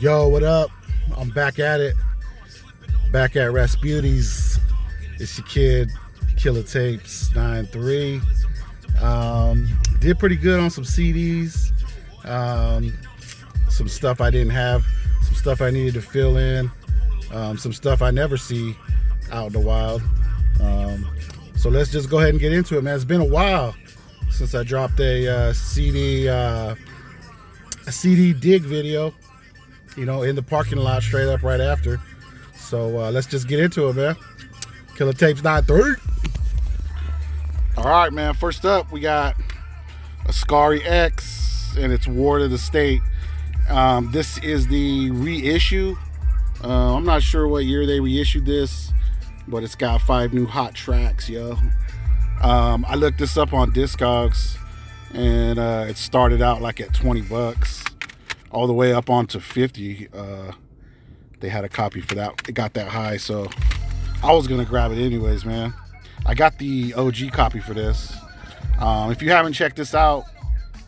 Yo, what up? I'm back at it. Back at Rasputi's. It's your kid, Killer Tapes 9-3. Did pretty good on some CDs. Some stuff I didn't have. Some stuff I needed to fill in. Some stuff I never see out in the wild. So let's just go ahead and get into it, man. It's been a while since I dropped a CD dig video, you know, in the parking lot straight up right after. So let's just get into it, man. Killer Tapes 9-3. All right, man. First up, we got a Scary X and it's Ward of the State. This is the reissue. I'm not sure what year they reissued this, but it's got 5 new hot tracks, yo. I looked this up on Discogs, and it started out like at $20, all the way up onto 50. They had a copy for that. It got that high, so I was gonna grab it anyways, man. I got the OG copy for this. If you haven't checked this out,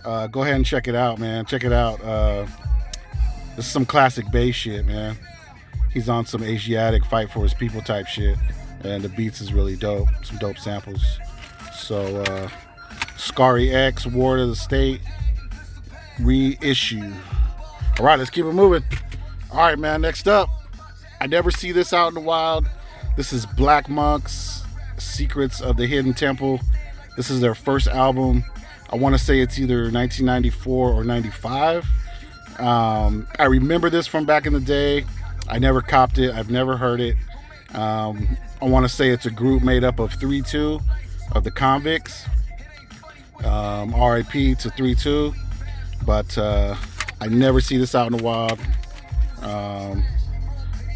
go ahead and check it out, man. Check it out. This is some classic bass shit, man. He's on some Asiatic fight for his people type shit, and the beats is really dope. Some dope samples. So Scary X, Ward of the State, reissue. All right, let's keep it moving. All right, man. Next up, I never see this out in the wild. This is Black Monk's Secrets of the Hidden Temple. This is their first album. I want to say it's either 1994 or 95. I remember this from back in the day. I never copped it. I've never heard it. I want to say it's a group made up of 3-2 of the Convicts. R.I.P. to 3-2. But I never see this out in the wild.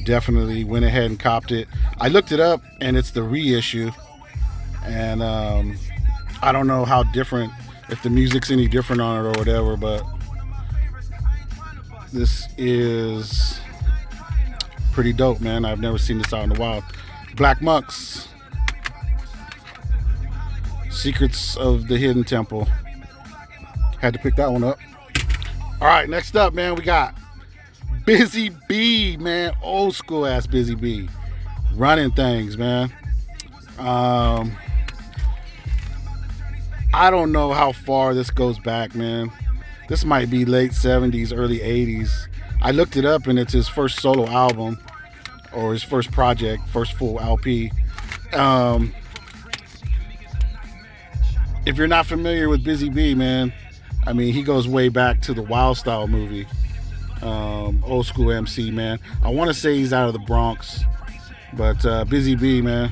Definitely went ahead and copped it. I looked it up, and it's the reissue. And I don't know how different, if the music's any different on it or whatever, but this is pretty dope, man. I've never seen this out in the wild. Black Monks, Secrets of the Hidden Temple. Had to pick that one up. All right, next up, man, we got Busy B, man. Old school ass Busy B. Running things, man. I don't know how far this goes back, man. This might be late 70s, early 80s. I looked it up, and it's his first solo album, or his first project, first full LP. If you're not familiar with Busy B, man, I mean, he goes way back to the Wild Style movie. Old school MC, man. I want to say he's out of the Bronx, but Busy B, man.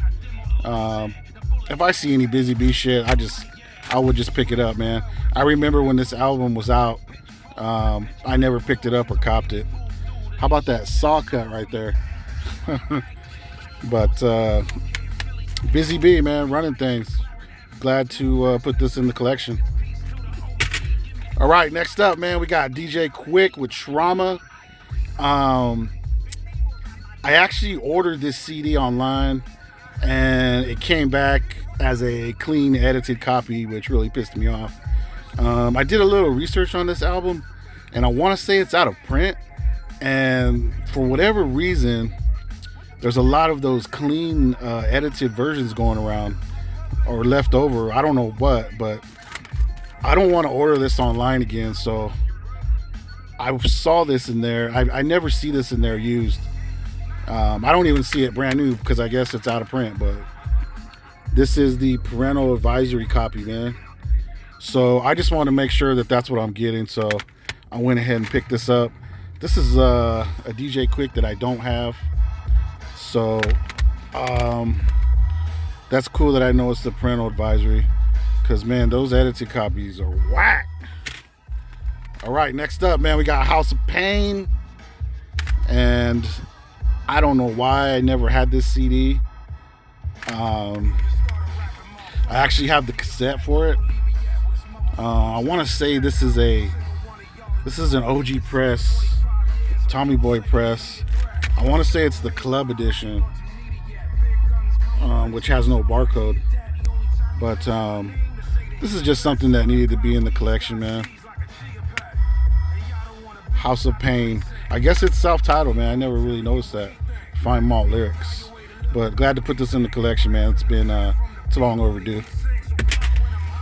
If I see any Busy B shit, I would just pick it up, man. I remember when this album was out, I never picked it up or copped it. How about that saw cut right there? But Busy B, man, running things. Glad to put this in the collection. All right, next up, man, we got DJ Quik with Trauma. I actually ordered this CD online, and it came back as a clean edited copy, which really pissed me off. I did a little research on this album, and I want to say it's out of print, and for whatever reason there's a lot of those clean edited versions going around, or left over. I don't know what, but I don't want to order this online again. So I saw this in there. I never see this in there used. I don't even see it brand new because I guess it's out of print, but this is the parental advisory copy, man. So I just want to make sure that that's what I'm getting. So I went ahead and picked this up. This is a DJ Quik that I don't have. So that's cool that I know it's the parental advisory, because, man, those edited copies are whack. All right, next up, man, we got House of Pain. And I don't know why I never had this CD. I actually have the cassette for it. I want to say this is an OG press, Tommy Boy press. I want to say it's the club edition, which has no barcode. But this is just something that needed to be in the collection, man. House of Pain. I guess it's self-titled, man. I never really noticed that. Fine Malt lyrics. But glad to put this in the collection, man. It's long overdue.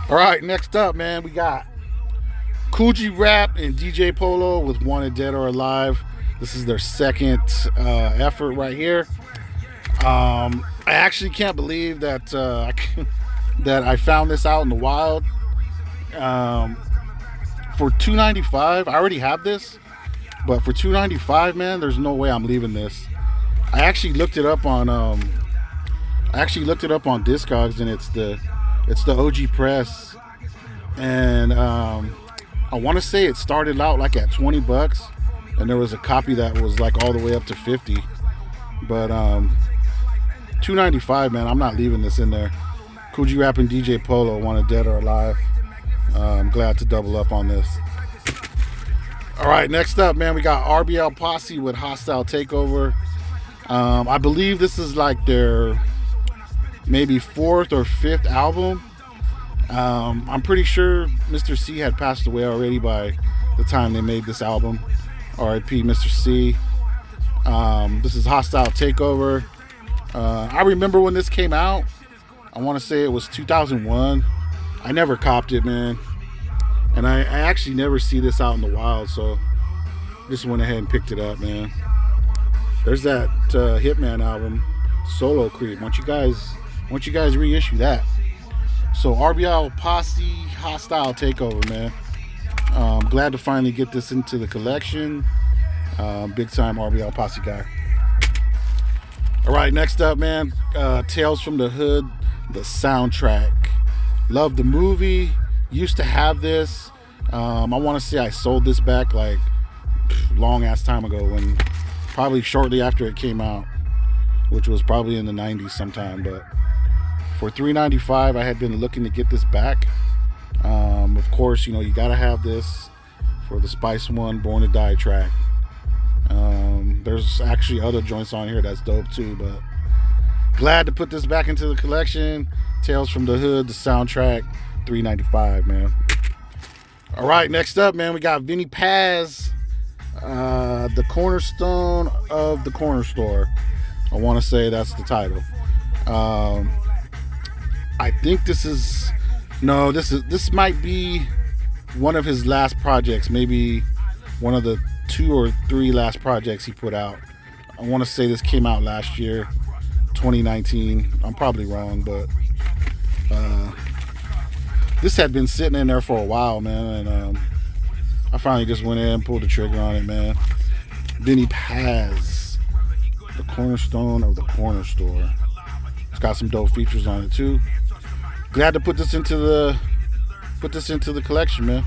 All right, next up, man, we got Coogee Rap and DJ Polo with Wanted Dead or Alive. This is their second effort right here. I actually can't believe that that I found this out in the wild. For $2.95, I already have this, but for $2.95, man, there's no way I'm leaving this. I actually looked it up on Discogs, and it's the OG press, and I want to say it started out like at $20, and there was a copy that was like all the way up to $50, but $2.95, man, I'm not leaving this in there. Coogee Rap and DJ Polo, Wanted Dead or Alive. I'm glad to double up on this. All right, next up, man, we got RBL Posse with Hostile Takeover. I believe this is like their maybe 4th or 5th album. I'm pretty sure Mr. C had passed away already by the time they made this album. R.I.P. Mr. C. This is Hostile Takeover. I remember when this came out. I want to say it was 2001. I never copped it, man. And I actually never see this out in the wild, so just went ahead and picked it up, man. There's that Hitman album, Solo Creep. Why don't you guys reissue that? So RBL Posse, Hostile Takeover, man. Glad to finally get this into the collection. Big time RBL Posse guy. All right, next up, man, Tales from the Hood, the soundtrack. Love the movie. Used to have this. I want to say I sold this back like long ass time ago, when probably shortly after it came out, which was probably in the 90s sometime. But for $3.95, I had been looking to get this back. Of course, you gotta have this for the Spice One Born to Die track. There's actually other joints on here that's dope too, but glad to put this back into the collection. Tales from the Hood, the soundtrack, $3.95, man. All right, next up, man, we got Vinnie Paz, the cornerstone of the corner store. I want to say that's the title. I think this might be one of his last projects, maybe one of the 2 or 3 last projects he put out. I want to say this came out last year, 2019. I'm probably wrong, but this had been sitting in there for a while, man, and I finally just went in and pulled the trigger on it, man. Vinnie Paz, the cornerstone of the corner store. It's got some dope features on it too. Glad to put this into the collection, man.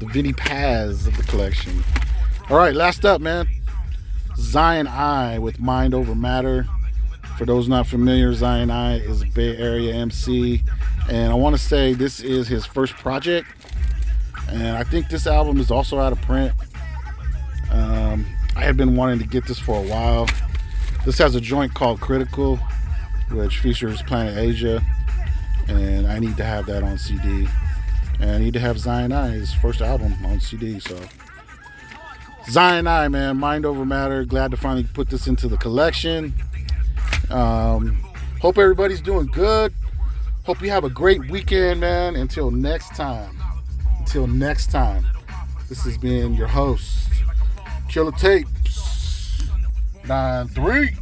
The Vinnie Paz of the collection. All right, last up, man. Zion I with Mind Over Matter. For those not familiar, Zion I is a Bay Area MC, and I want to say this is his first project, and I think this album is also out of print. I had been wanting to get this for a while. This has a joint called Critical, which features Planet Asia, and I need to have that on CD. And I need to have Zion I, his first album, on CD. So Zion I, man, Mind Over Matter. Glad to finally put this into the collection. Hope everybody's doing good. Hope you have a great weekend, man. Until next time. This has been your host, Killer Tapes 9-3.